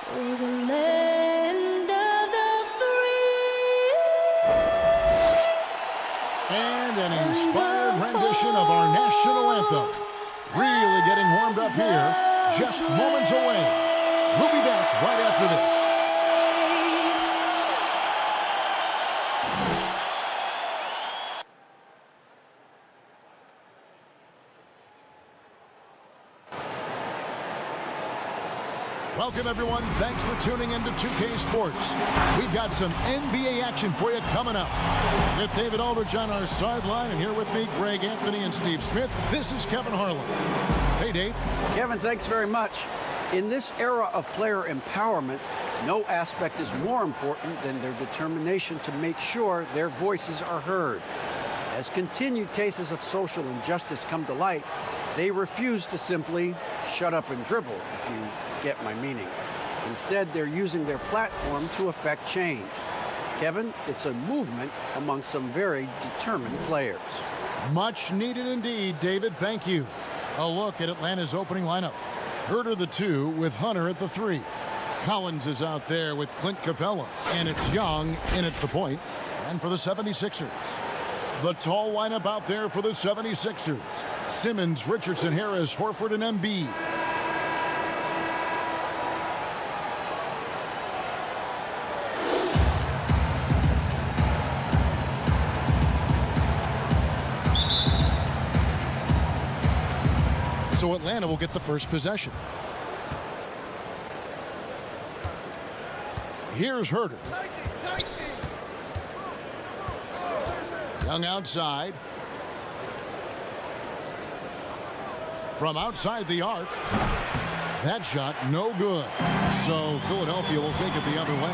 For the land of the free. And an inspired rendition of our national anthem. Really getting warmed up here, just moments away. We'll be back right after this. Welcome, everyone. Thanks for tuning into 2K Sports. We've got some NBA action for you coming up. With David Aldridge on our sideline, and here with me, Greg Anthony and Steve Smith, this is Kevin Harlan. Hey, Dave. Kevin, thanks very much. In this era of player empowerment, no aspect is more important than their determination to make sure their voices are heard. As continued cases of social injustice come to light, they refuse to simply shut up and dribble, if you get my meaning. Instead, they're using their platform to affect change. Kevin, it's a movement among some very determined players. Much needed indeed, David. Thank you. A look at Atlanta's opening lineup. Herter the 2 with Hunter at the 3. Collins is out there with Clint Capella. And it's Young in at the point. And for the 76ers. The tall lineup out there for the 76ers. Simmons, Richardson, Harris, Horford, and Embiid. So Atlanta will get the first possession. Here's Herter. Young outside. From outside the arc. That shot no good. So Philadelphia will take it the other way.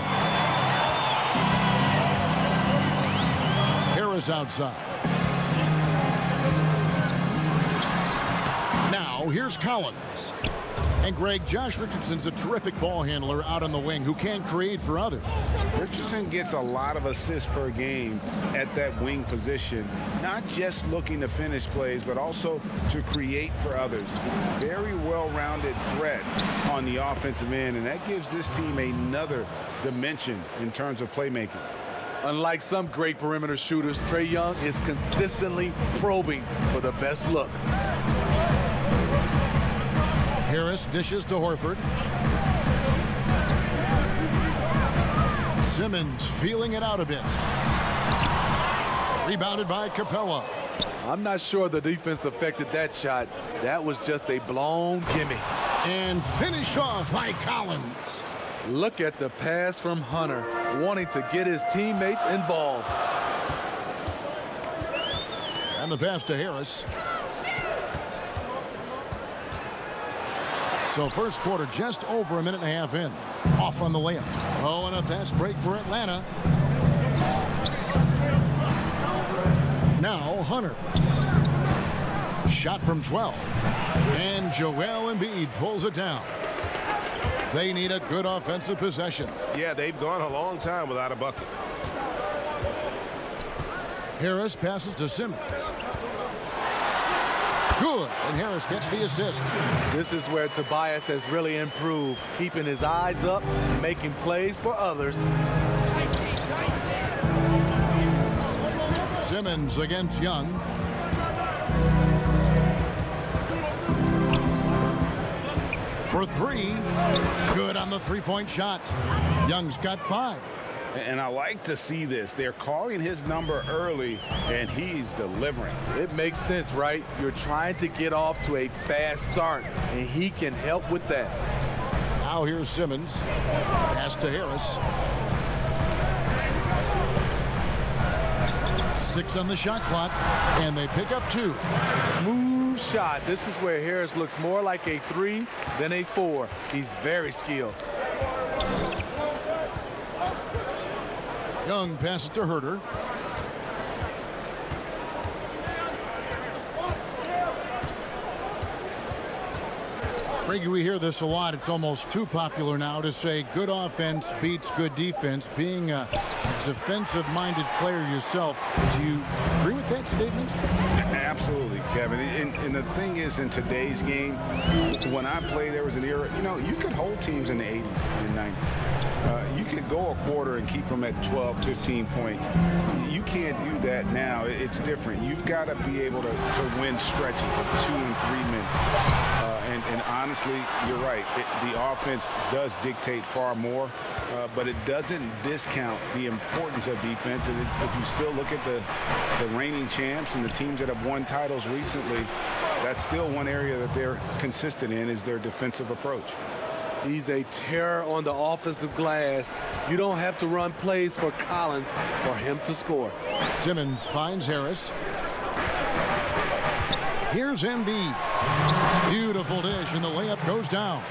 Harris outside. Now here's Collins. And Greg, Josh Richardson's a terrific ball handler out on the wing who can create for others. Richardson gets a lot of assists per game at that wing position, not just looking to finish plays, but also to create for others. Very well-rounded threat on the offensive end, and that gives this team another dimension in terms of playmaking. Unlike some great perimeter shooters, Trae Young is consistently probing for the best look. Harris dishes to Horford. Simmons feeling it out a bit. Rebounded by Capella. I'm not sure the defense affected that shot. That was just a blown gimme. And finished off by Collins. Look at the pass from Hunter, wanting to get his teammates involved. And the pass to Harris. So first quarter just over a minute and a half in. Off on the layup. Oh, and a fast break for Atlanta. Now Hunter. Shot from 12. And Joel Embiid pulls it down. They need a good offensive possession. Yeah, they've gone a long time without a bucket. Harris passes to Simmons. Good, and Harris gets the assist. This is where Tobias has really improved, keeping his eyes up, making plays for others. Simmons against Young. For 3. Good on the three-point shot. Young's got 5. And I like to see this. They're calling his number early, and he's delivering. It makes sense, right? You're trying to get off to a fast start, and he can help with that. Now here's Simmons. Pass to Harris. 6 on the shot clock, and they pick up 2. Smooth shot. This is where Harris looks more like a 3 than a 4. He's very skilled. Young passes to Herter. Greggy, we hear this a lot. It's almost too popular now to say good offense beats good defense. Being a defensive-minded player yourself, do you agree with that statement? Absolutely, Kevin. And the thing is, in today's game, when I play, there was an era, you could hold teams in the 80s and 90s. You could go a quarter and keep them at 12, 15 points. You can't do that now. It's different. You've got to be able to win stretches of 2 and 3 minutes. And honestly, you're right. The offense does dictate far more, but it doesn't discount the importance of defense. And if you still look at the reigning champs and the teams that have won titles recently, that's still one area that they're consistent in, is their defensive approach. He's a terror on the offensive glass. You don't have to run plays for Collins for him to score. Simmons finds Harris. Here's Embiid. Beautiful dish, and the layup goes down.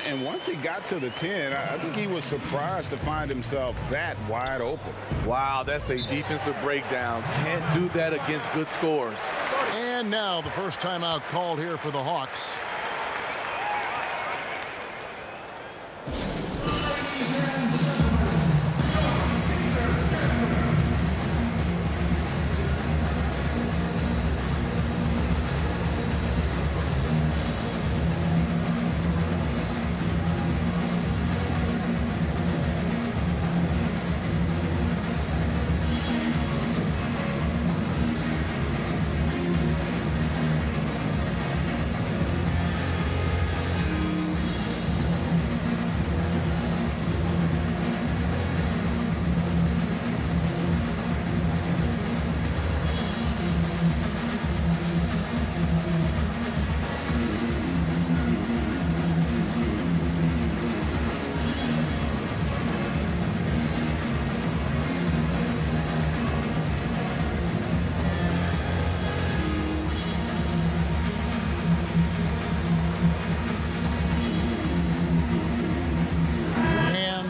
And once he got to the 10, I think he was surprised to find himself that wide open. Wow, that's a defensive breakdown. Can't do that against good scores. And now the first timeout called here for the Hawks.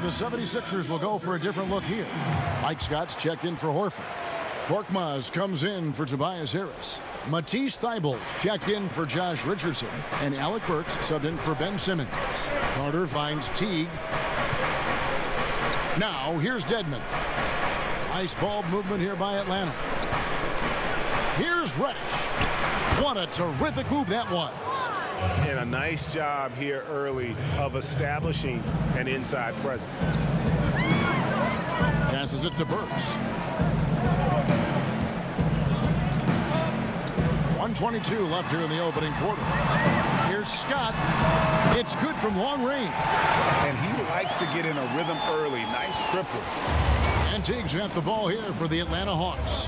The 76ers will go for a different look here. Mike Scott's checked in for Horford. Korkmaz comes in for Tobias Harris. Matisse Thybulle checked in for Josh Richardson. And Alec Burks subbed in for Ben Simmons. Carter finds Teague. Now here's Dedmon. Nice ball movement here by Atlanta. Here's Reddish. What a terrific move that was. And a nice job here early of establishing an inside presence. Passes it to Burks. 1:22 left here in the opening quarter. Here's Scott. It's good from long range. And he likes to get in a rhythm early. Nice triple. And Teague's got the ball here for the Atlanta Hawks.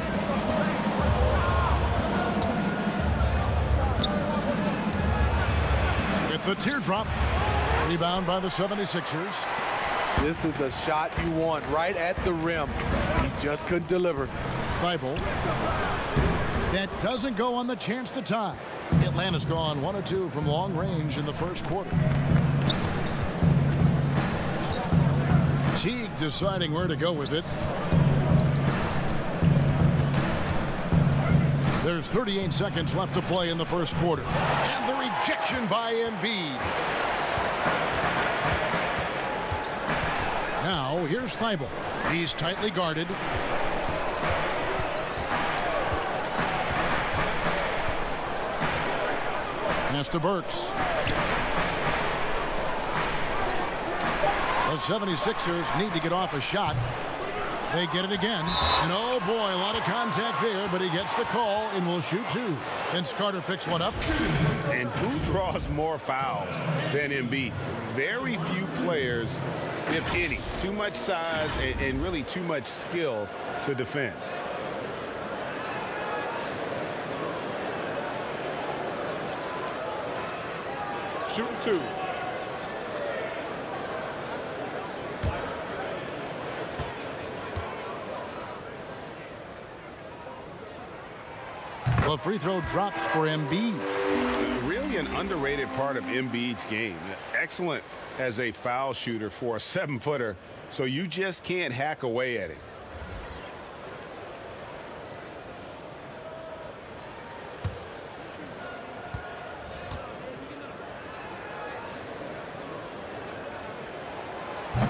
The teardrop. Rebound by the 76ers. This is the shot you want, right at the rim. He just couldn't deliver. Thybulle. That doesn't go on the chance to tie. Atlanta's gone 1 of 2 from long range in the first quarter. Teague deciding where to go with it. There's 38 seconds left to play in the first quarter. And the rejection by Embiid. Now, here's Thybulle. He's tightly guarded. Pass to Burks. The 76ers need to get off a shot. They get it again. And oh boy, a lot of contact there, but he gets the call and will shoot 2. And Carter picks one up. And who draws more fouls than Embiid? Very few players, if any. Too much size and really too much skill to defend. Shooting 2. The free throw drops for Embiid. Really an underrated part of Embiid's game. Excellent as a foul shooter for a 7-footer, so you just can't hack away at it.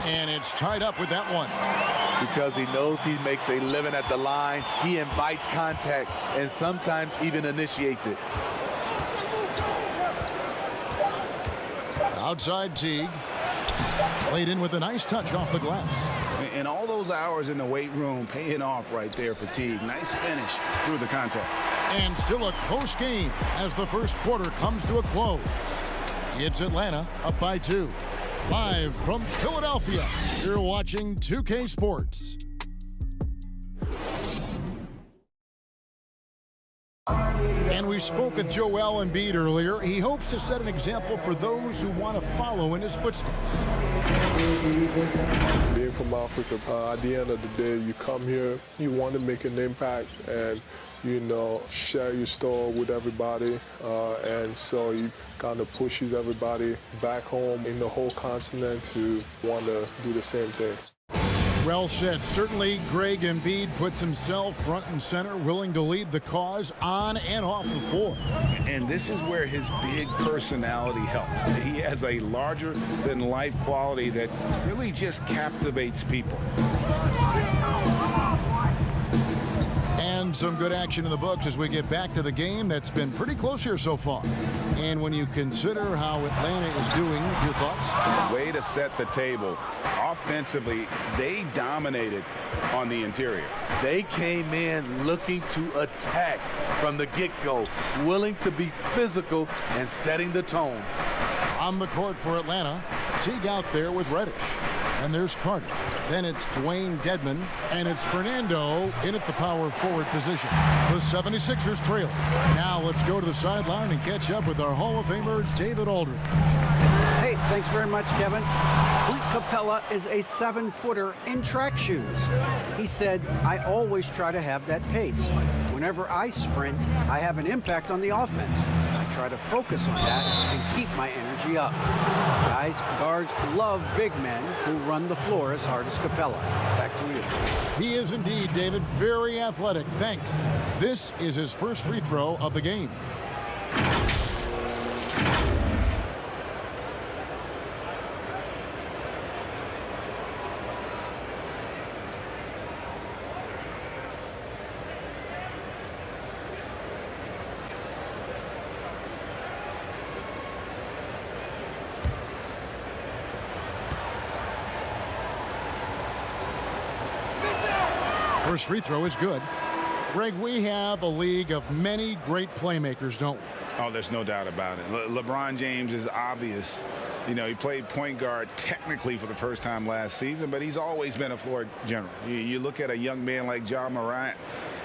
And it's tied up with that one. Because he knows he makes a living at the line, he invites contact and sometimes even initiates it. Outside Teague. Played in with a nice touch off the glass. And all those hours in the weight room paying off right there for Teague. Nice finish through the contact. And still a close game as the first quarter comes to a close. It's Atlanta up by 2. Live from Philadelphia, you're watching 2K Sports. And we spoke with Joel Embiid earlier. He hopes to set an example for those who want to follow in his footsteps. Being from Africa, at the end of the day, you come here, you want to make an impact and, you know, share your story with everybody. And so you kind of pushes everybody back home in the whole continent to want to do the same thing. Well said. Certainly, Greg Embiid puts himself front and center, willing to lead the cause on and off the floor. And this is where his big personality helps. He has a larger-than-life quality that really just captivates people. And some good action in the books as we get back to the game that's been pretty close here so far. And when you consider how Atlanta is doing, your thoughts? Way to set the table. Offensively, they dominated on the interior. They came in looking to attack from the get-go, willing to be physical and setting the tone. On the court for Atlanta, Teague out there with Reddish. And there's Carter. Then it's Dwayne Dedmon, and it's Fernando in at the power forward position. The 76ers trail. Now let's go to the sideline and catch up with our Hall of Famer, David Aldridge. Hey, thanks very much, Kevin. Clint Capella is a 7-footer in track shoes. He said, I always try to have that pace. Whenever I sprint, I have an impact on the offense. I try to focus on that and keep my energy up. Guys, guards love big men who run the floor as hard as Capella. Back to you. He is indeed, David, very athletic. Thanks. This is his first free throw of the game. First free throw is good. Greg, we have a league of many great playmakers, don't we? Oh, there's no doubt about it. LeBron James is obvious. You know, he played point guard technically for the first time last season, but he's always been a floor general. You look at a young man like Ja Morant,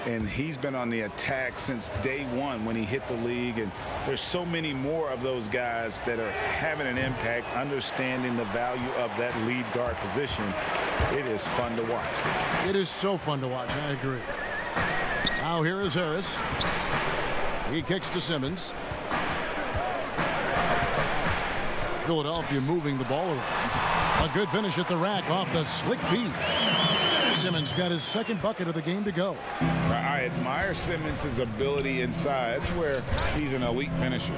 and he's been on the attack since day one when he hit the league. And there's so many more of those guys that are having an impact, understanding the value of that lead guard position. It is fun to watch. It is so fun to watch. I agree. Now here is Harris. He kicks to Simmons. Philadelphia moving the ball around. A good finish at the rack off the slick feed. Simmons got his second bucket of the game to go. I admire Simmons' ability inside. That's where he's an elite finisher.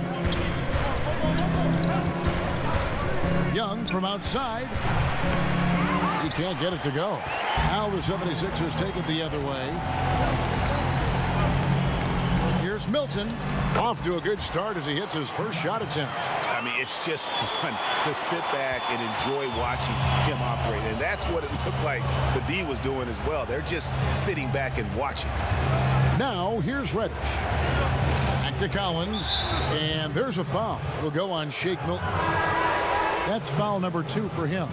Young from outside. He can't get it to go. Now the 76ers take it the other way. Here's Milton. Off to a good start as he hits his first shot attempt. I mean, it's just fun to sit back and enjoy watching him operate. And that's what it looked like the D was doing as well. They're just sitting back and watching. Now here's Reddish. Back to Collins. And there's a foul. It'll go on Shake Milton. That's foul number 2 for him.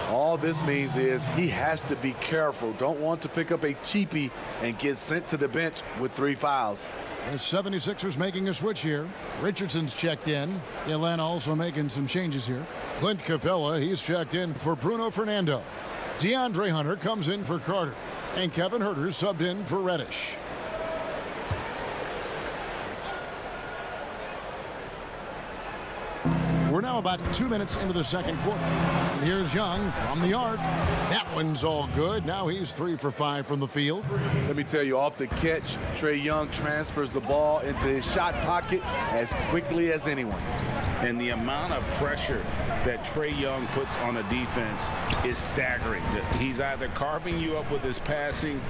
All this means is he has to be careful. Don't want to pick up a cheapie and get sent to the bench with 3 fouls. The 76ers making a switch here. Richardson's checked in. Atlanta also making some changes here. Clint Capella, he's checked in for Bruno Fernando. DeAndre Hunter comes in for Carter. And Kevin Huerter subbed in for Reddish. We're now about 2 minutes into the second quarter. And here's Young from the arc. That one's all good. Now he's 3 for 5 from the field. Let me tell you, off the catch, Trae Young transfers the ball into his shot pocket as quickly as anyone. And the amount of pressure that Trae Young puts on a defense is staggering. He's either carving you up with his passing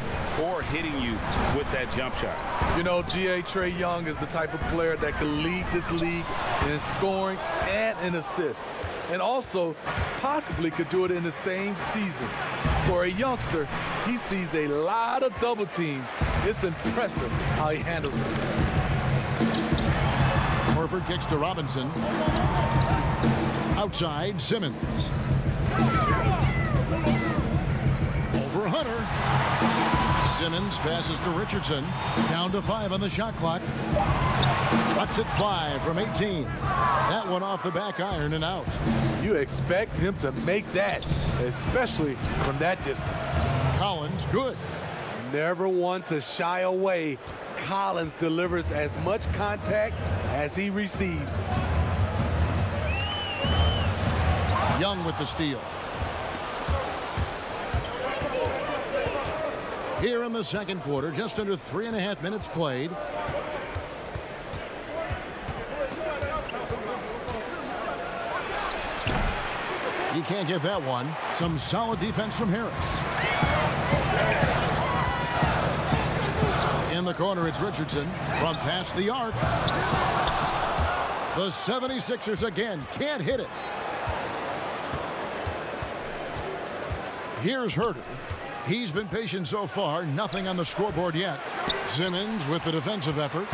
or hitting you with that jump shot. You know, Trae Young is the type of player that can lead this league in scoring and in assists, and also possibly could do it in the same season. For a youngster, he sees a lot of double teams. It's impressive how he handles it. Horford kicks to Robinson. Outside, Simmons. Over Hunter. Simmons passes to Richardson. Down to 5 on the shot clock. Lets it fly from 18. That one off the back iron and out. You expect him to make that, especially from that distance. Collins, good. Never one to shy away. Collins delivers as much contact as he receives. Young with the steal. Here in the second quarter, just under 3.5 minutes played. He can't get that one. Some solid defense from Harris. In the corner, it's Richardson from past the arc. The 76ers again can't hit it. Here's Herter. He's been patient so far. Nothing on the scoreboard yet. Simmons with the defensive effort.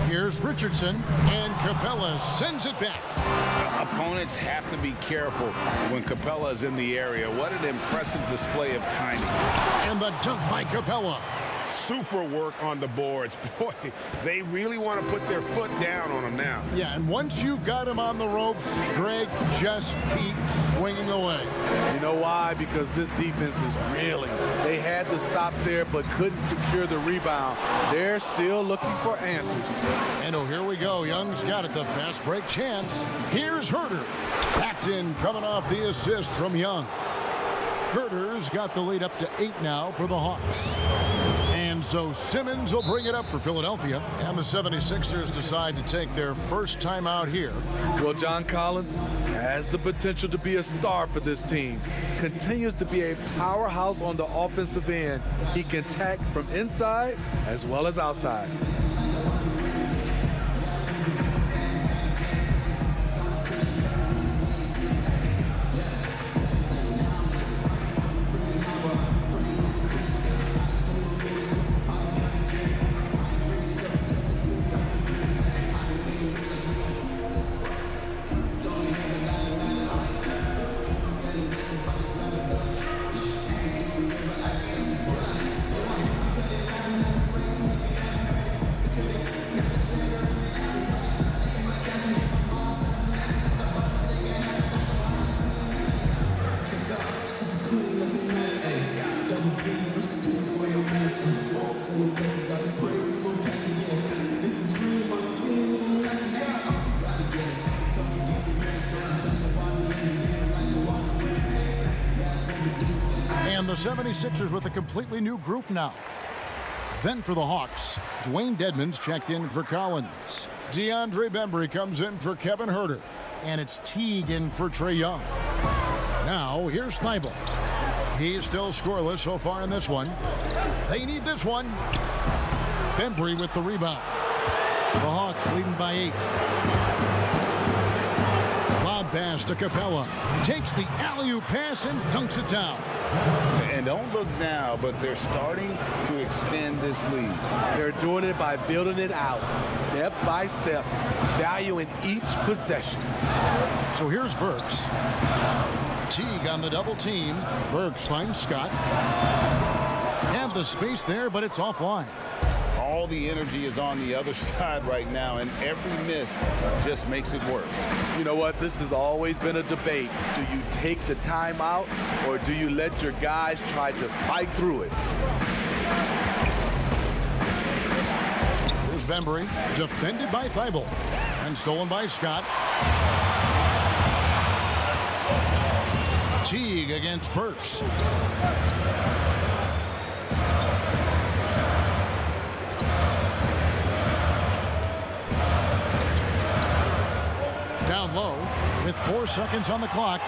Here's Richardson, and Capella sends it back. Opponents have to be careful when Capella is in the area. What an impressive display of timing. And the dunk by Capella. Super work on the boards. Boy, they really want to put their foot down on him now. Yeah, and once you've got him on the ropes, Greg, just keep swinging away. You know why? Because this defense is reeling. They had to stop there but couldn't secure the rebound. They're still looking for answers. And oh, here we go. Young's got it, the fast break chance. Here's Herter. That's in, coming off the assist from Young. Herter's got the lead up to 8 now for the Hawks. And so Simmons will bring it up for Philadelphia. And the 76ers decide to take their first time out here. Well, John Collins has the potential to be a star for this team. Continues to be a powerhouse on the offensive end. He can attack from inside as well as outside. The 76ers with a completely new group now. Then for the Hawks, Dwayne Dedmon's checked in for Collins. DeAndre Bembry comes in for Kevin Herter. And it's Teague in for Trae Young. Now, here's Thibault. He's still scoreless so far in this one. They need this one. Bembry with the rebound. The Hawks leading by 8. Lob pass to Capella. Takes the alley-oop pass and dunks it down. And don't look now, but they're starting to extend this lead. They're doing it by building it out, step by step, valuing each possession. So here's Burks. Teague on the double team. Burks finds Scott. Have the space there, but it's offline. All the energy is on the other side right now, and every miss just makes it work. You know what? This has always been a debate. Do you take the timeout, or do you let your guys try to fight through it? Here's Bembry, defended by Thibault, and stolen by Scott. Teague against Burks. with 4 seconds on the clock.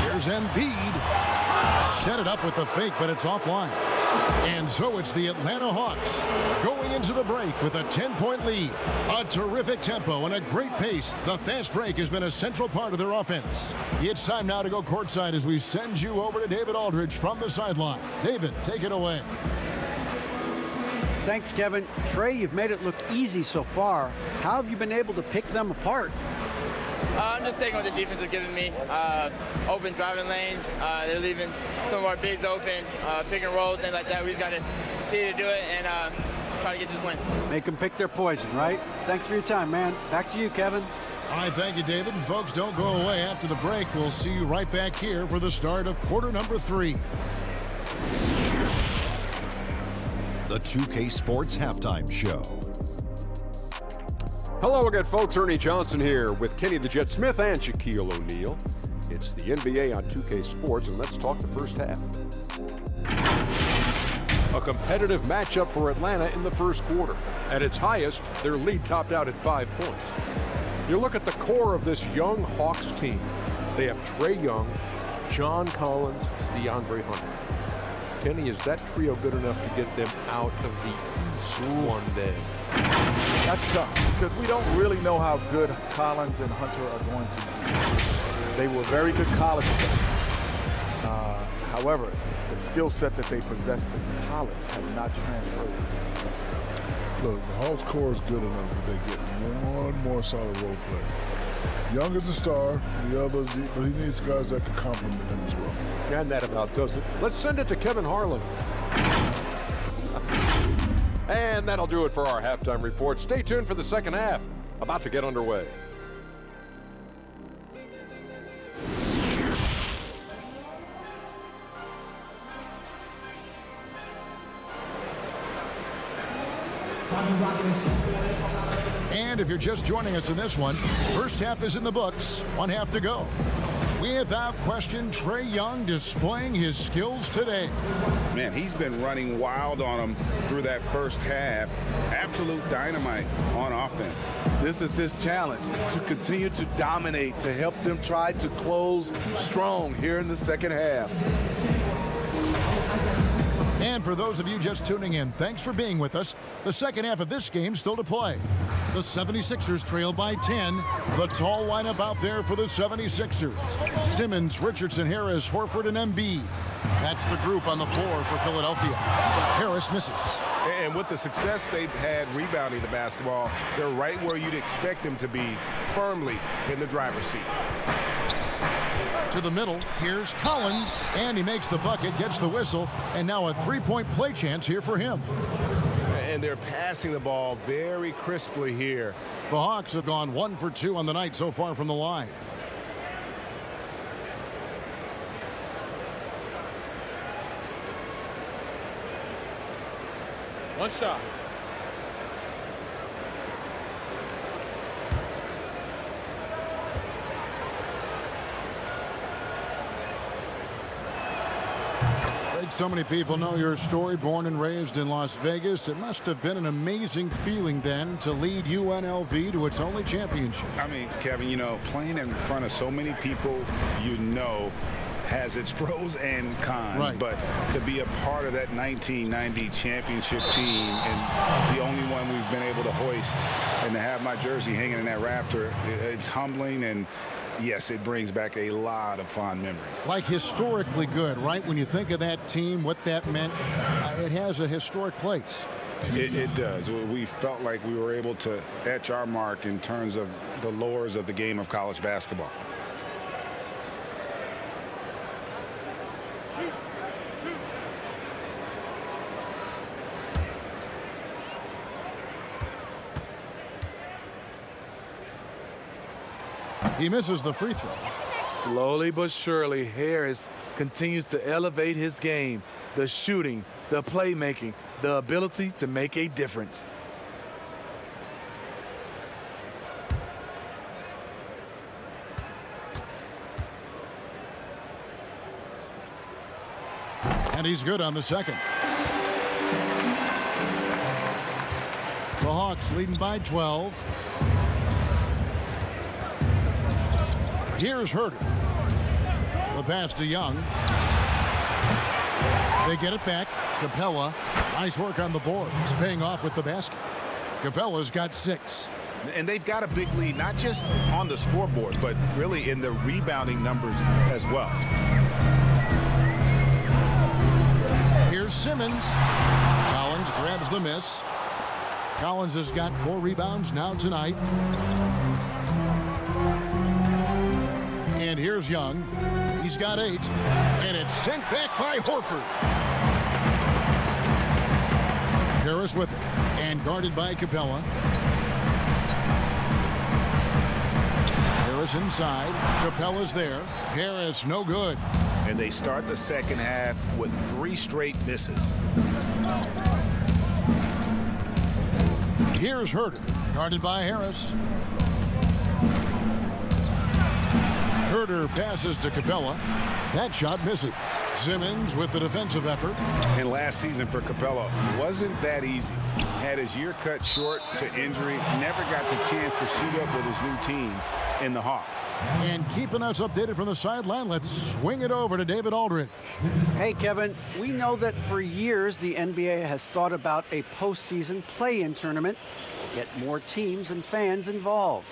Here's Embiid. Set it up with the fake, but it's offline. And so it's the Atlanta Hawks going into the break with a 10-point lead. A terrific tempo and a great pace. The fast break has been a central part of their offense. It's time now to go courtside as we send you over to David Aldridge from the sideline. David, take it away. Thanks, Kevin. Trae, you've made it look easy so far. How have you been able to pick them apart? I'm just taking what the defense is giving me. Open driving lanes. They're leaving some of our bigs open, pick and rolls, things like that. We just got to continue to do it and try to get this win. Make them pick their poison, right? Thanks for your time, man. Back to you, Kevin. All right, thank you, David. And folks, don't go away. After the break, we'll see you right back here for the start of quarter number 3. The 2K Sports Halftime Show. Hello again, folks. Ernie Johnson here with Kenny the Jet Smith and Shaquille O'Neal. It's the NBA on 2K Sports, and let's talk the first half. A competitive matchup for Atlanta in the first quarter. At its highest, their lead topped out at 5 points. You look at the core of this young Hawks team. They have Trae Young, John Collins, DeAndre Hunter. Kenny, is that trio good enough to get them out of the East one day? That's tough because we don't really know how good Collins and Hunter are going to be. They were very good college players. However, the skill set that they possessed in college has not transferred. Look, the Hawks core is good enough that they get one more solid role player. Young is the star, the others, but he needs guys that can complement him as well. And that about does it. Let's send it to Kevin Harlan. And that'll do it for our halftime report. Stay tuned for the second half. About to get underway. And if you're just joining us in this one, first half is in the books. 1 half to go. Without question, Trae Young displaying his skills today. Man, he's been running wild on him through that first half. Absolute dynamite on offense. This is his challenge, to continue to dominate, to help them try to close strong here in the second half. And for those of you just tuning in, thanks for being with us. The second half of this game still to play. The 76ers trail by 10. The tall lineup out there for the 76ers. Simmons, Richardson, Harris, Horford, and Embiid. That's the group on the floor for Philadelphia. Harris misses. And with the success they've had rebounding the basketball, they're right where you'd expect them to be, firmly in the driver's seat. To the middle, here's Collins, and he makes the bucket, gets the whistle, and now a three-point play chance here for him. And they're passing the ball very crisply here. The Hawks have gone 1 for 2 on the night so far from the line. One shot. So many people know your story. Born and raised in Las Vegas, it must have been an amazing feeling then to lead UNLV to its only championship. I mean, Kevin, you know, playing in front of so many people you know has its pros and cons, right. But to be a part of that 1990 championship team and the only one we've been able to hoist and to have my jersey hanging in that rafter, it's humbling, and yes, it brings back a lot of fond memories. Like historically good, right? When you think of that team, what that meant, it has a historic place. It does. We felt like we were able to etch our mark in terms of the lores of the game of college basketball. He misses the free throw. Slowly but surely, Harris continues to elevate his game. The shooting, the playmaking, the ability to make a difference. And he's good on the second. The Hawks leading by 12. Here's Herter. The pass to Young. They get it back. Capella, nice work on the boards, paying off with the basket. Capella's got 6. And they've got a big lead, not just on the scoreboard, but really in the rebounding numbers as well. Here's Simmons. Collins grabs the miss. Collins has got 4 rebounds now tonight. And here's Young. He's got 8. And it's sent back by Horford. Harris with it. And guarded by Capella. Harris inside. Capella's there. Harris no good. And they start the second half with 3 straight misses. Here's Herter, guarded by Harris. Herter passes to Capella. That shot misses. Simmons with the defensive effort. And last season for Capella wasn't that easy. Had his year cut short to injury, never got the chance to suit up with his new team in the Hawks. And keeping us updated from the sideline, let's swing it over to David Aldridge. Hey, Kevin, we know that for years the NBA has thought about a postseason play-in tournament to get more teams and fans involved.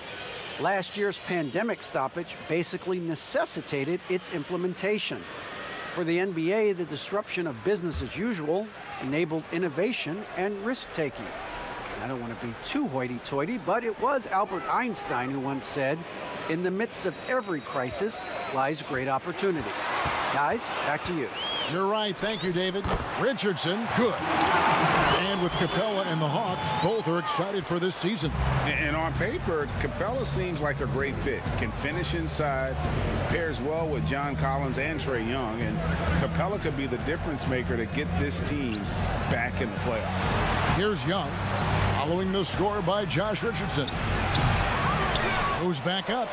Last year's pandemic stoppage basically necessitated its implementation. For the NBA, the disruption of business as usual enabled innovation and risk-taking. I don't want to be too hoity-toity, but it was Albert Einstein who once said, "In the midst of every crisis lies great opportunity." Guys, back to you. You're right. Thank you, David. Richardson, good. And with Capella and the Hawks, both are excited for this season. And on paper, Capella seems like a great fit. Can finish inside, pairs well with John Collins and Trae Young, and Capella could be the difference maker to get this team back in the playoffs. Here's Young, following the score by Josh Richardson. Goes back up.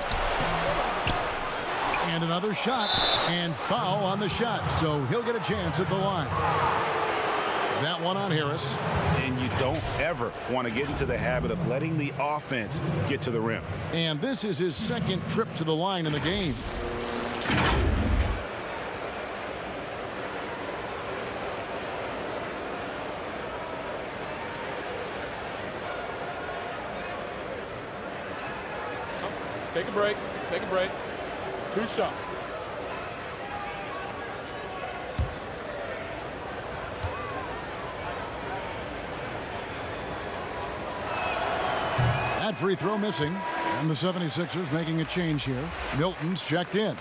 And another shot, and foul on the shot, so he'll get a chance at the line. That one on Harris. And you don't ever want to get into the habit of letting the offense get to the rim. And this is his second trip to the line in the game. Take a break. Take a break. 2 shots. That free throw missing. And the 76ers making a change here. Milton's checked in.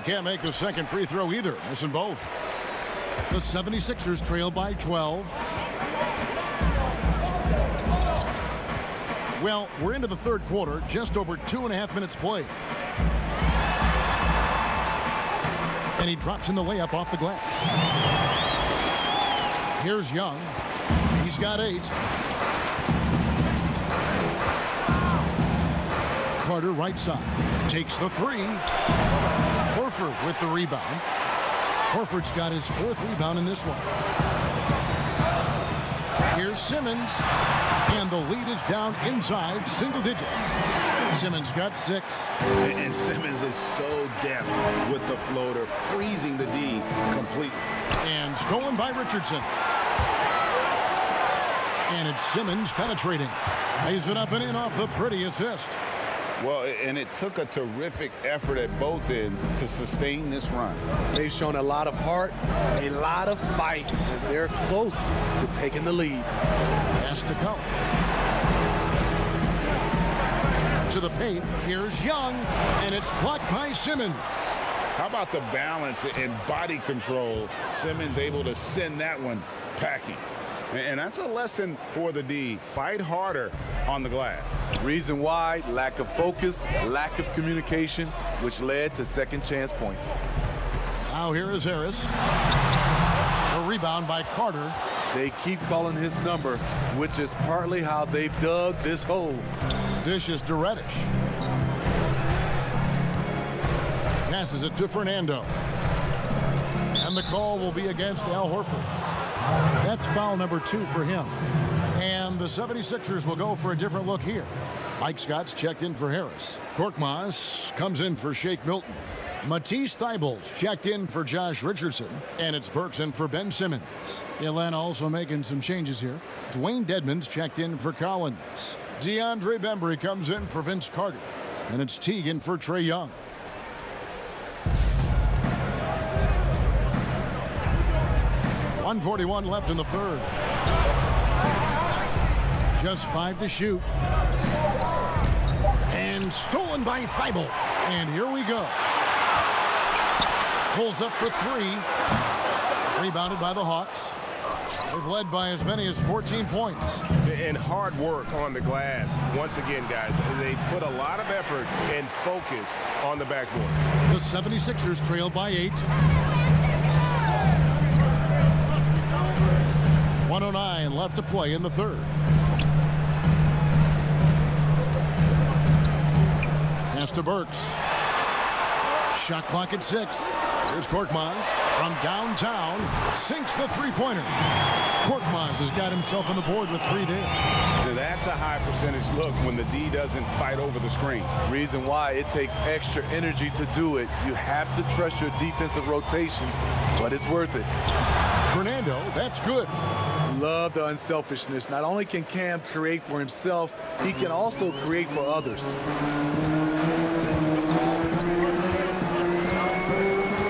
Can't make the second free throw either, missing both. The 76ers trail by 12. Well, we're into the third quarter, just over 2.5 minutes played. And he drops in the layup off the glass. Here's Young. He's got 8. Carter right side. Takes the 3. Horford with the rebound. Horford's got his 4th rebound in this one. Here's Simmons. And the lead is down inside single digits. Simmons got 6. And Simmons is so deft with the floater, freezing the D completely. And stolen by Richardson. And it's Simmons penetrating. Lays it up and in off the pretty assist. Well, and it took a terrific effort at both ends to sustain this run. They've shown a lot of heart, a lot of fight, and they're close to taking the lead. Pass to Collins. To the paint. Here's Young, and it's blocked by Simmons. How about the balance and body control? Simmons able to send that one packing. And that's a lesson for the D. Fight harder on the glass. Reason why: lack of focus, lack of communication, which led to second chance points. Now here is Harris. A rebound by Carter. They keep calling his number, which is partly how they've dug this hole. Dishes to Reddish. Passes it to Fernando. And the call will be against Al Horford. That's foul number 2 for him. And the 76ers will go for a different look here. Mike Scott's checked in for Harris. Korkmaz comes in for Shake Milton. Matisse Thybulle's checked in for Josh Richardson. And it's Burks in for Ben Simmons. Atlanta also making some changes here. Dwayne Dedmon's checked in for Collins. DeAndre Bembry comes in for Vince Carter. And it's Teague in for Trae Young. .141 left in the third. Just 5 to shoot. And stolen by Thybulle. And here we go. Pulls up for 3. Rebounded by the Hawks. They've led by as many as 14 points. And hard work on the glass. Once again, guys, they put a lot of effort and focus on the backboard. The 76ers trail by 8. 109 left to play in the third. Pass to Burks. Shot clock at 6. Here's Korkmaz from downtown. Sinks the three-pointer. Korkmaz has got himself on the board with 3 there. That's a high percentage look when the D doesn't fight over the screen. Reason why it takes extra energy to do it. You have to trust your defensive rotations, but it's worth it. Fernando, that's good. Love the unselfishness. Not only can Cam create for himself, he can also create for others.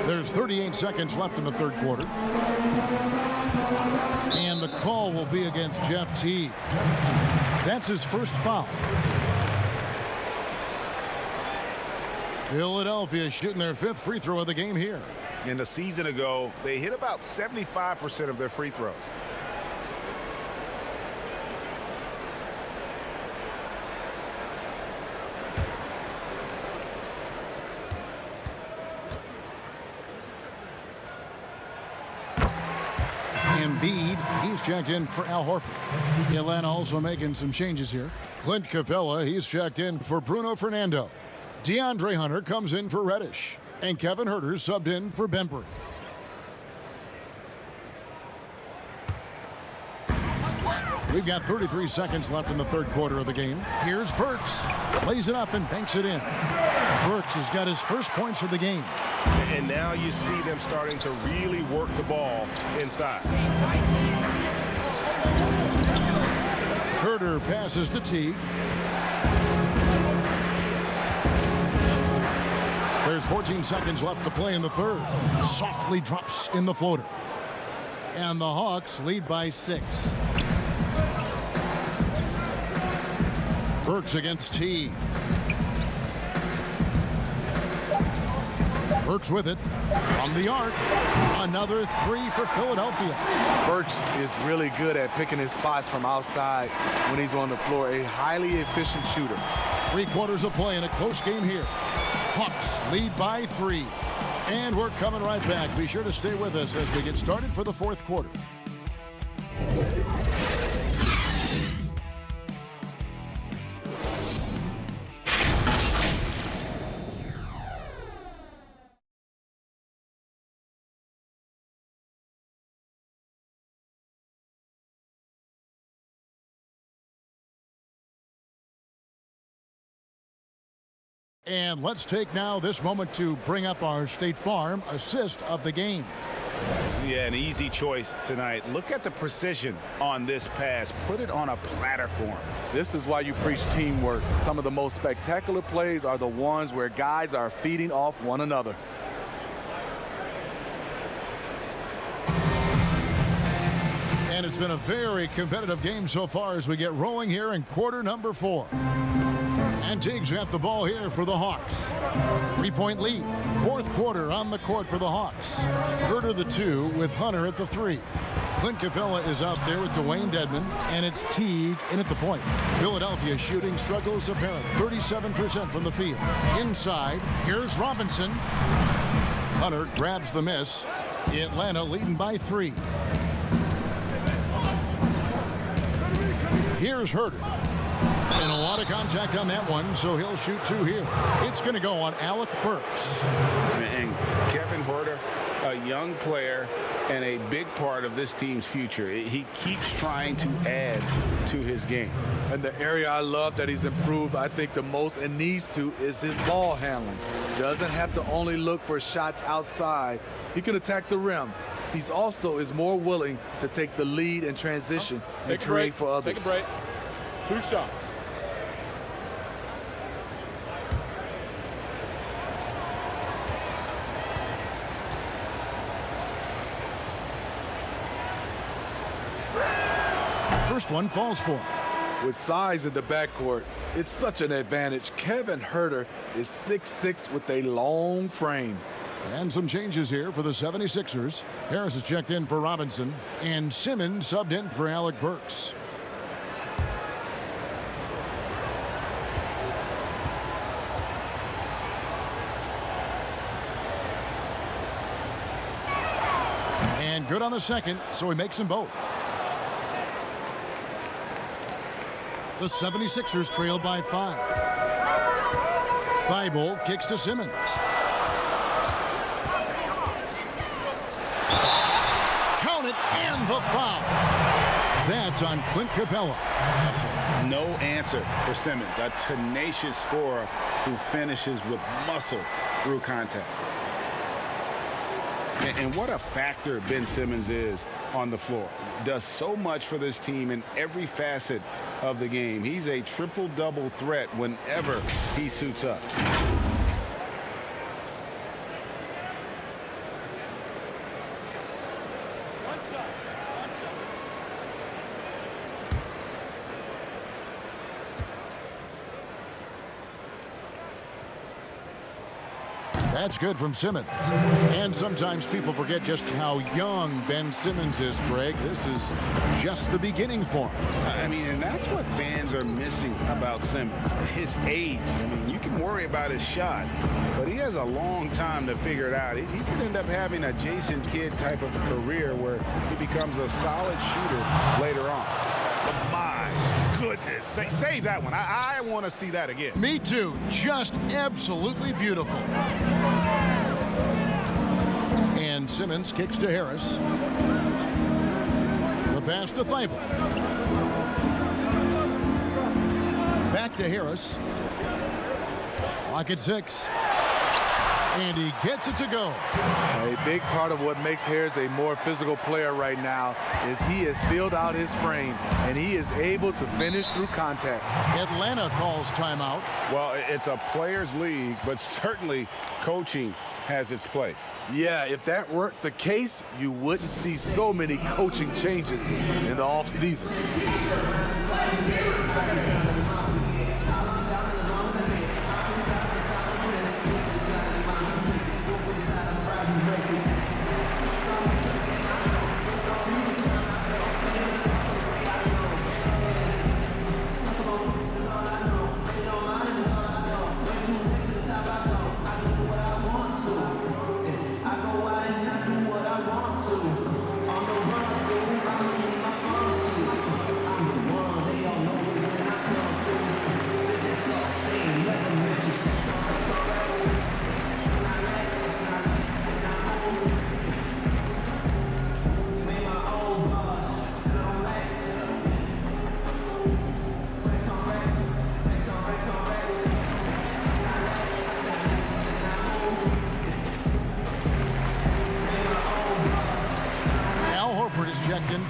There's 38 seconds left in the third quarter. And the call will be against Jeff Teague. That's his first foul. Philadelphia shooting their 5th free throw of the game here. In the season ago, they hit about 75% of their free throws. Embiid, he's checked in for Al Horford. Atlanta also making some changes here. Clint Capella, he's checked in for Bruno Fernando. DeAndre Hunter comes in for Reddish. And Kevin Huerter subbed in for Bembry. We've got 33 seconds left in the third quarter of the game. Here's Burks. Lays it up and banks it in. Burks has got his first points of the game. And now you see them starting to really work the ball inside. Huerter passes to Teague. There's 14 seconds left to play in the third. Softly drops in the floater. And the Hawks lead by 6. Burks against Teague. Burks with it from the arc. Another 3 for Philadelphia. Burks is really good at picking his spots from outside when he's on the floor. A highly efficient shooter. 3 quarters of play in a close game here. Hawks lead by 3. And we're coming right back. Be sure to stay with us as we get started for the fourth quarter. And let's take now this moment to bring up our State Farm assist of the game. Yeah, an easy choice tonight. Look at the precision on this pass. Put it on a platter form. This is why you preach teamwork. Some of the most spectacular plays are the ones where guys are feeding off one another. And it's been a very competitive game so far as we get rolling here in quarter number 4. And Teague's got the ball here for the Hawks. 3-point lead. Fourth quarter on the court for the Hawks. Huerter the 2 with Hunter at the 3. Clint Capella is out there with Dwayne Dedmon, and it's Teague in at the point. Philadelphia shooting struggles apparent. 37% from the field. Inside, here's Robinson. Hunter grabs the miss. Atlanta leading by 3. Here's Herter. And a lot of contact on that one, so he'll shoot 2 here. It's going to go on Alec Burks. And Kevin Herter, a young player and a big part of this team's future. He keeps trying to add to his game. And the area I love that he's improved, I think, the most and needs to is his ball handling. Doesn't have to only look for shots outside. He can attack the rim. He's also is more willing to take the lead in transition and create for others. Take a break. 2 shots. First one falls for him. With size in the backcourt, it's such an advantage. Kevin Herter is 6'6" with a long frame. And some changes here for the 76ers. Harris is checked in for Robinson, and Simmons subbed in for Alec Burks. And good on the second, so he makes them both. The 76ers trailed by 5. Thibault kicks to Simmons. Count it, and the foul. That's on Clint Capella. No answer for Simmons, a tenacious scorer who finishes with muscle through contact. And what a factor Ben Simmons is on the floor. Does so much for this team in every facet of the game. He's a triple-double threat whenever he suits up. That's good from Simmons. And sometimes people forget just how young Ben Simmons is, Greg. This is just the beginning for him. I mean, and that's what fans are missing about Simmons, his age. I mean, you can worry about his shot, but he has a long time to figure it out. He could end up having a Jason Kidd type of career where he becomes a solid shooter later on. My goodness. Save that one. I want to see that again. Me too. Just absolutely beautiful. And Simmons kicks to Harris. The pass to Thibault. Back to Harris. Clock at 6. And he gets it to go. A big part of what makes Harris a more physical player right now is he has filled out his frame, and he is able to finish through contact. Atlanta calls timeout. Well, it's a players' league, but certainly coaching has its place. Yeah, if that weren't the case, you wouldn't see so many coaching changes in the offseason.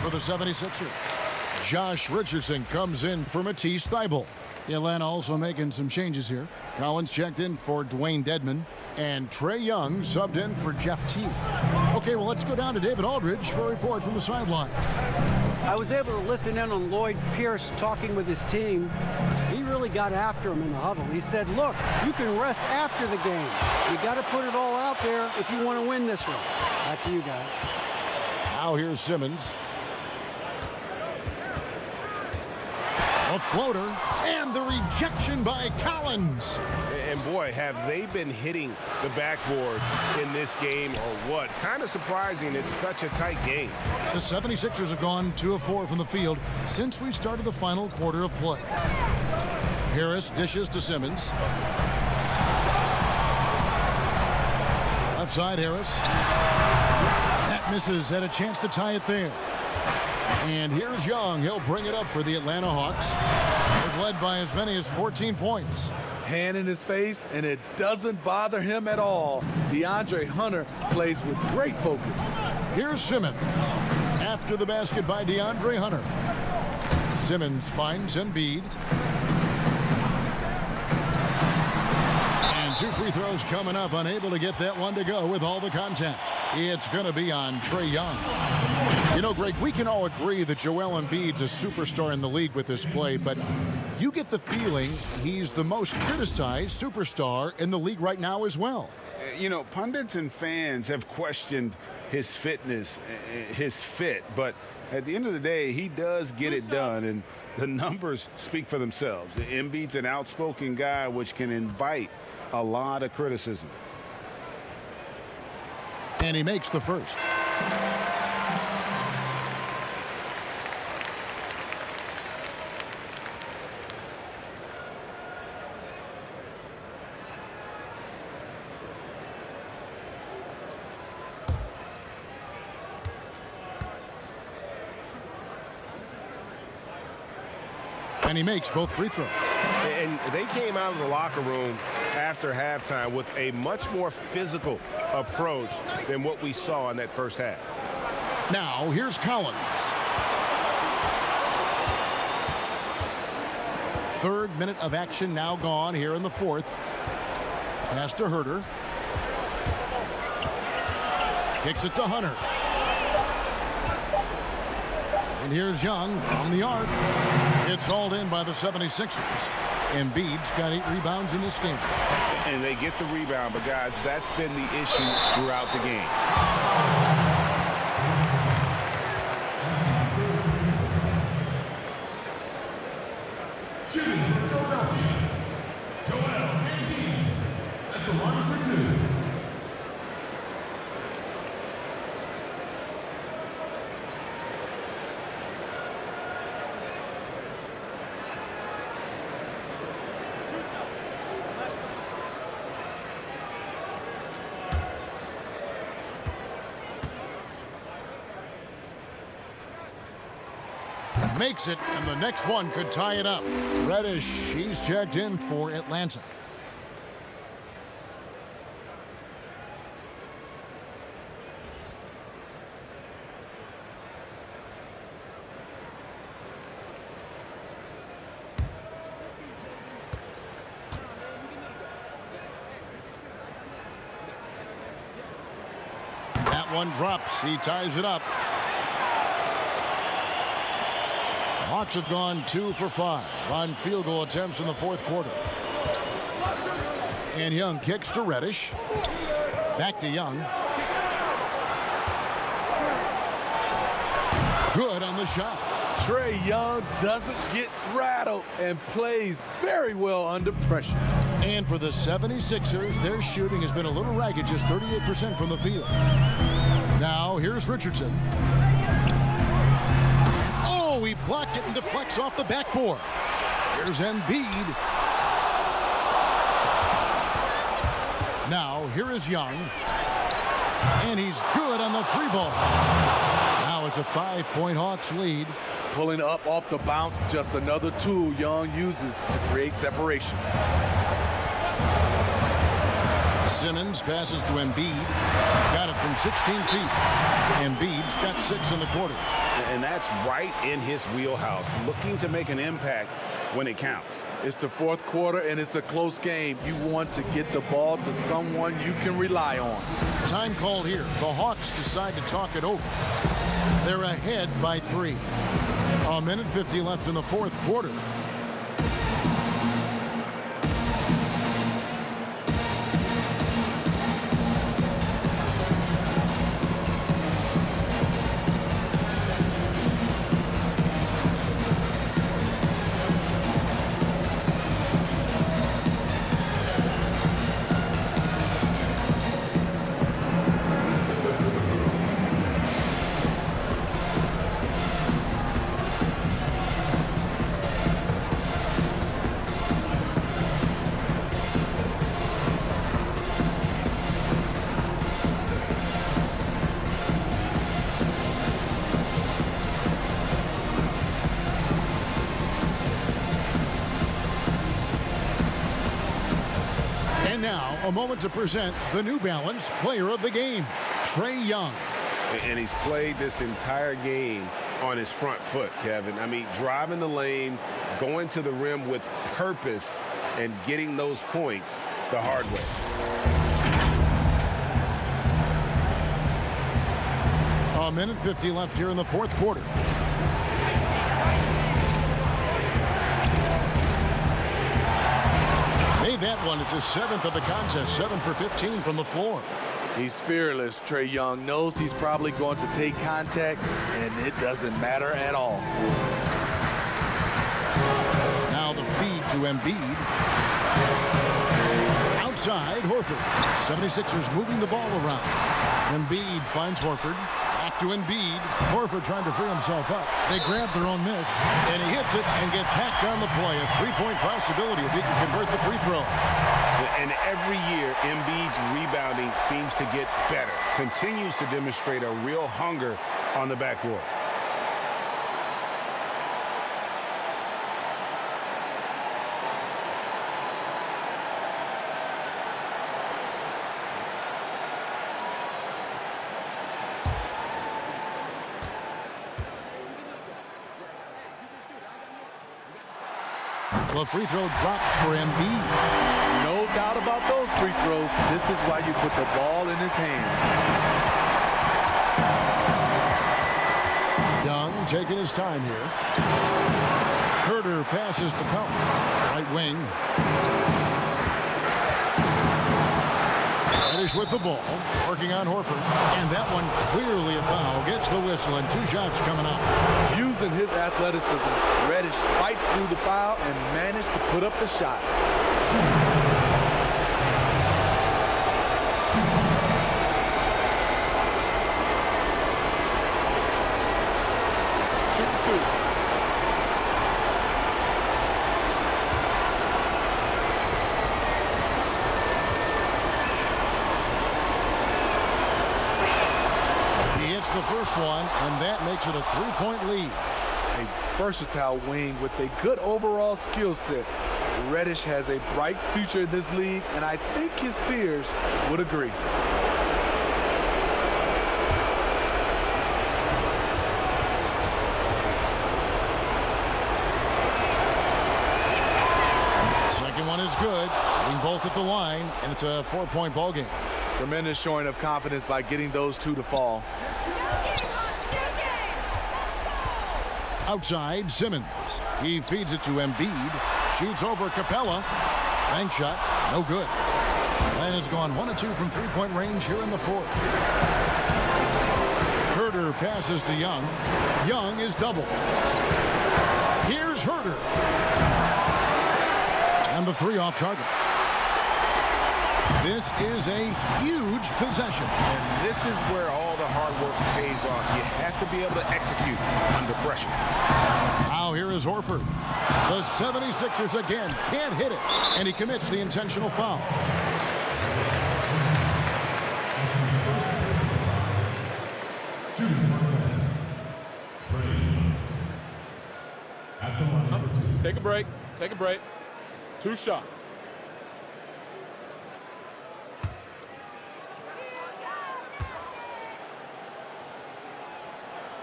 For the 76ers. Josh Richardson comes in for Matisse Thybulle. Atlanta also making some changes here. Collins checked in for Dwayne Dedman, and Trae Young subbed in for Jeff Teague. Okay, well, let's go down to David Aldridge for a report from the sideline. I was able to listen in on Lloyd Pierce talking with his team. He really got after him in the huddle. He said, look, you can rest after the game. You got to put it all out there if you want to win this one. Back to you guys. Now here's Simmons. A floater, and the rejection by Collins. And boy, have they been hitting the backboard in this game or what? Kind of surprising. It's such a tight game. The 76ers have gone 2 of 4 from the field since we started the final quarter of play. Harris dishes to Simmons. Left side, Harris. That misses. Had a chance to tie it there. And here's Young. He'll bring it up for the Atlanta Hawks. They've led by as many as 14 points. Hand in his face, and it doesn't bother him at all. DeAndre Hunter plays with great focus. Here's Simmons. After the basket by DeAndre Hunter. Simmons finds Embiid. And 2 free throws coming up. Unable to get that one to go with all the contact. It's going to be on Trae Young. You know, Greg, we can all agree that Joel Embiid's a superstar in the league with this play, but you get the feeling he's the most criticized superstar in the league right now as well. You know, pundits and fans have questioned his fitness, his fit, but at the end of the day, he does get it done, and the numbers speak for themselves. Embiid's an outspoken guy, which can invite a lot of criticism. And he makes the first. And he makes both free throws. And they came out of the locker room after halftime with a much more physical approach than what we saw in that first half. Now, here's Collins. Third minute of action now gone here in the fourth. Pass to Herter. Kicks it to Hunter. And here's Young from the arc. It's hauled in by the 76ers. Embiid's got 8 rebounds in this game. And they get the rebound, but guys, that's been the issue throughout the game. Shooting for Philadelphia, Joel Embiid at the line for 2. Makes it, and the next one could tie it up. Reddish, he's checked in for Atlanta. That one drops. He ties it up. Hawks have gone 2 for 5 on field goal attempts in the fourth quarter. And Young kicks to Reddish. Back to Young. Good on the shot. Trae Young doesn't get rattled and plays very well under pressure. And for the 76ers, their shooting has been a little ragged, just 38% from the field. Now, here's Richardson. Oh, he blocked it and deflects off the backboard. Here's Embiid. Now, here is Young. And he's good on the 3-ball. Now it's a 5-point Hawks lead. Pulling up off the bounce, just another tool Young uses to create separation. Simmons passes to Embiid. Got it from 16 feet. Embiid's got 6 in the quarter. And that's right in his wheelhouse, looking to make an impact when it counts. It's the fourth quarter, and it's a close game. You want to get the ball to someone you can rely on. Time called here. The Hawks decide to talk it over. They're ahead by 3. A minute 50 left in the fourth quarter. now, a moment to present the New Balance Player of the Game, Trae Young. And he's played this entire game on his front foot, Kevin. I mean, driving the lane, going to the rim with purpose, and getting those points the hard way. A minute 50 left here in the fourth quarter. Made that one. It's his 7th of the contest, 7 for 15 from the floor. He's fearless. Trae Young knows he's probably going to take contact, and it doesn't matter at all. Now the feed to Embiid. Outside, Horford. 76ers moving the ball around. Embiid finds Horford. Back to Embiid. Horford trying to free himself up. They grab their own miss, and he hits it and gets hacked on the play. A three-point possibility if he can convert the free throw. And every year, Embiid's rebounding seems to get better. Continues to demonstrate a real hunger on the backboard. The free throw drops for Embiid. No doubt about those free throws. This is why you put the ball in his hands. Young taking his time here. Herter passes to Collins. Right wing. Reddish with the ball. Working on Horford. And that one clearly a foul. Gets the whistle and 2 shots coming up. Using his athleticism, Reddish fights through the foul and managed to put up the shot. Shooting 2. He hits the first one, and that makes it a 3-point lead. A versatile wing with a good overall skill set. Reddish has a bright future in this league, and I think his peers would agree. Second one is good. Hitting both at the line, and it's a 4-point ball game. Tremendous showing of confidence by getting those 2 to fall. Outside, Simmons. He feeds it to Embiid. Shoots over Capella. Bank shot, no good. Atlanta's gone 1 of 2 from 3-point range here in the fourth. Herter passes to Young. Young is doubled. Here's Herter. And the 3 off target. This is a huge possession. And this is where all the hard work pays off. You have to be able to execute under pressure. Now here is Horford. The 76ers again can't hit it, and he commits the intentional foul. Take a break. Take a break. 2 shots.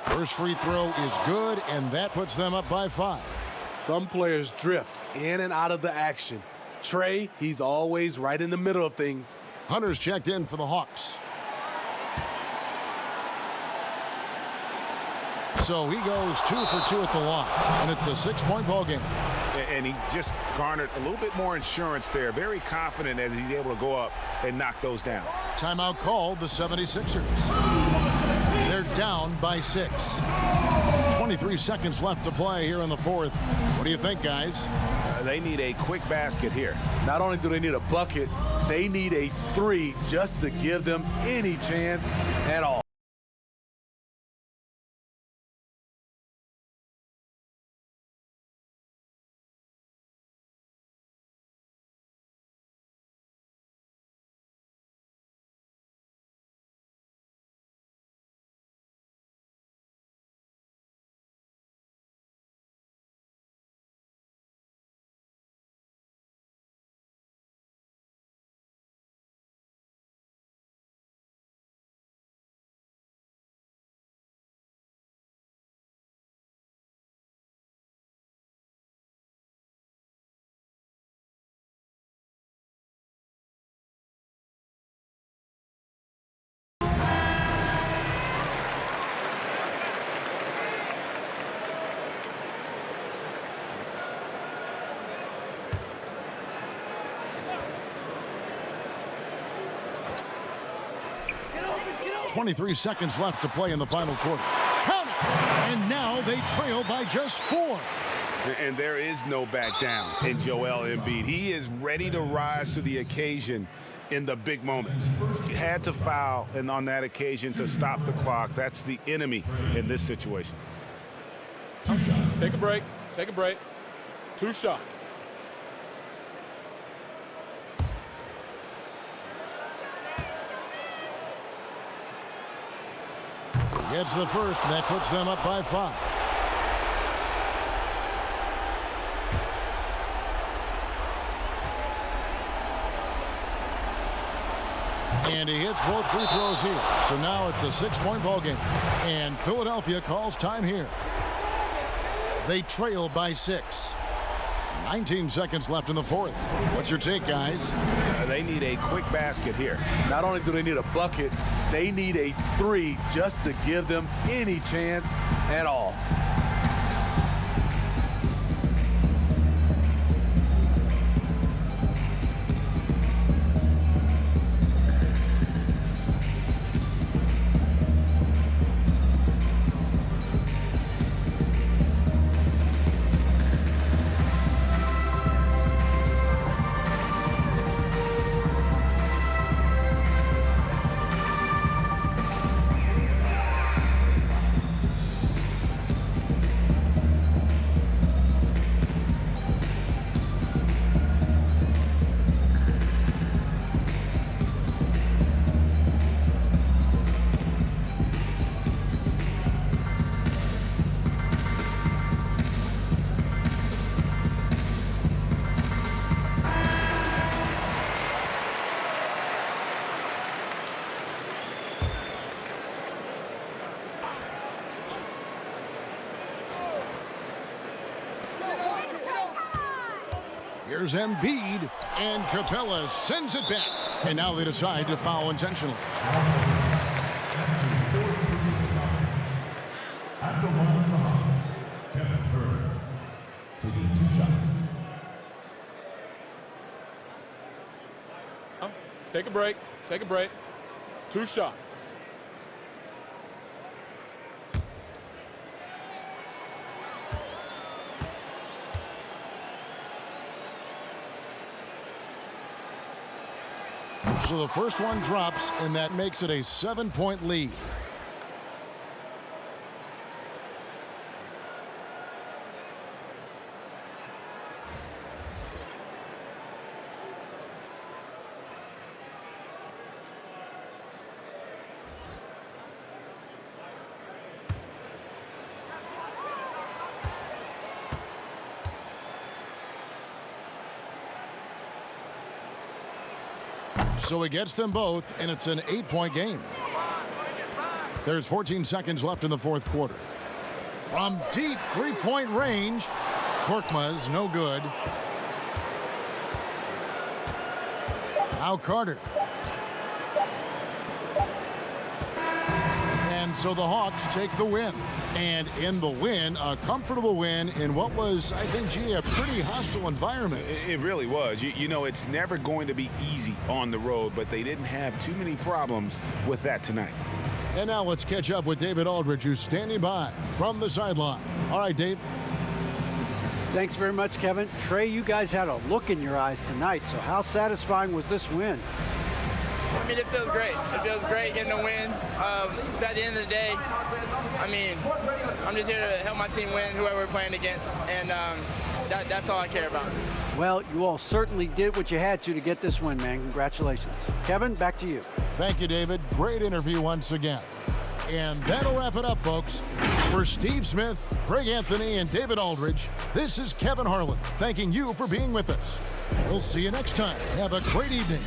First free throw is good, and that puts them up by 5. Some players drift in and out of the action. Trae, he's always right in the middle of things. Hunter's checked in for the Hawks. So he goes 2 for 2 at the line, and it's a 6-point ball game. And he just garnered a little bit more insurance there. Very confident as he's able to go up and knock those down. Timeout called, the 76ers. They're down by 6. 23 seconds left to play here in the fourth. What do you think, guys? They need a quick basket here. Not only do they need a bucket, they need a 3 just to give them any chance at all. 23 seconds left to play in the final quarter. Count it! And now they trail by just 4. And there is no back down in Joel Embiid. He is ready to rise to the occasion in the big moment. He had to foul, and on that occasion to stop the clock. That's the enemy in this situation. Take a break. Take a break. 2 shots. Gets the first, and that puts them up by 5. And he hits both free throws here. So now it's a 6-point ball game. And Philadelphia calls time here. They trail by 6. 19 seconds left in the fourth. What's your take, guys? They need a quick basket here. Not only do they need a bucket, they need a 3 just to give them any chance at all. Here's Embiid, and Capella sends it back. And now they decide to foul intentionally. At the line of the Hawks, Kevin Herter, taking 2 shots. Take a break. Take a break. 2 shots. So the first one drops, and that makes it a 7-point lead. So he gets them both, and it's an 8-point game. There's 14 seconds left in the fourth quarter. From deep 3-point range, Korkmaz no good. Now Carter. And so the Hawks take the win. And in the win, a comfortable win in what was, I think, gee, a pretty hostile environment. It really was. You know, it's never going to be easy on the road, but they didn't have too many problems with that tonight. And now let's catch up with David Aldridge, who's standing by from the sideline. All right, Dave. Thanks very much, Kevin. Trae, you guys had a look in your eyes tonight, so how satisfying was this win? I mean, it feels great. It feels great getting a win. But at the end of the day, I mean, I'm just here to help my team win, whoever we're playing against, and that's all I care about. Well, you all certainly did what you had to get this win, man. Congratulations. Kevin, back to you. Thank you, David. Great interview once again. And that'll wrap it up, folks. For Steve Smith, Greg Anthony, and David Aldridge, this is Kevin Harlan thanking you for being with us. We'll see you next time. Have a great evening.